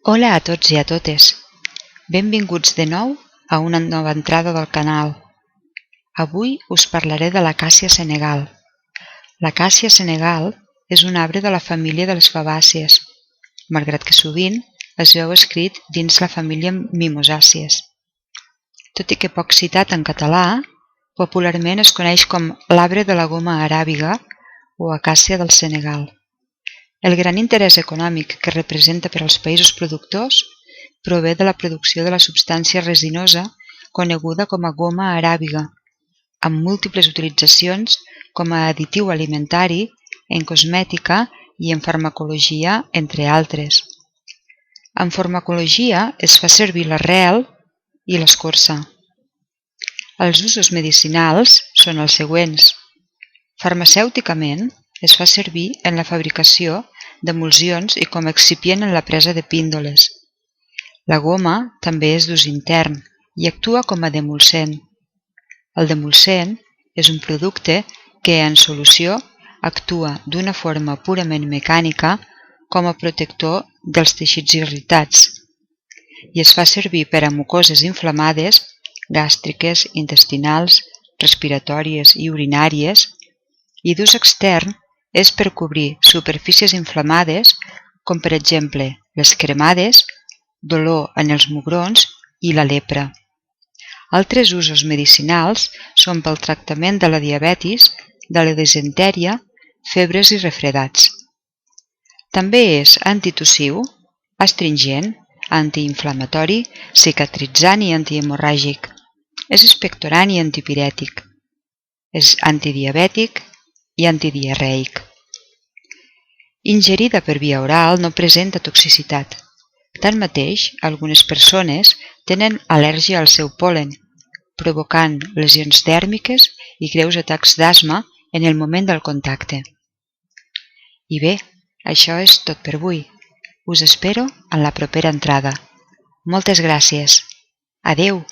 Hola a tots i a totes. Benvinguts de nou a una nova entrada del canal. Avui us parlaré de l'acàcia senegal. L'acàcia senegal és un arbre de la família de les fabàcies, malgrat que sovint es veu escrit dins la família mimosàcies. Tot i que poc citat en català, popularment es coneix com l'arbre de la goma aràbiga o acàcia del Senegal. El gran interès econòmic que representa per als països productors prové de la producció de la substància resinosa coneguda com a goma aràbiga, amb múltiples utilitzacions com a additiu alimentari, en cosmètica i en farmacologia, entre altres. En farmacologia es fa servir l'arrel i l'escorça. Els usos medicinals són els següents. Farmacèuticament es fa servir en la fabricació d'emulsions i com a excipient en la presa de píndoles. La goma també és d'ús intern i actua com a demulcent. El demulcent és un producte que en solució actua d'una forma purament mecànica com a protector dels teixits irritats i es fa servir per a mucoses inflamades, gàstriques, intestinals, respiratòries i urinàries, i d'ús extern és per cobrir superfícies inflamades com per exemple les cremades, dolor en els mugrons i la lepra. Altres usos medicinals són pel tractament de la diabetis, de la disentèria, febres i refredats. També és antitussiu, astringent, antiinflamatori, cicatritzant i antihemorràgic. És expectorant i antipirètic. És antidiabètic i antidiarreic. Ingerida per via oral no presenta toxicitat. Tanmateix, algunes persones tenen al·lèrgia al seu pol·len, provocant lesions dèrmiques i greus atacs d'asma en el moment del contacte. I bé, això és tot per avui. Us espero en la propera entrada. Moltes gràcies. Adeu!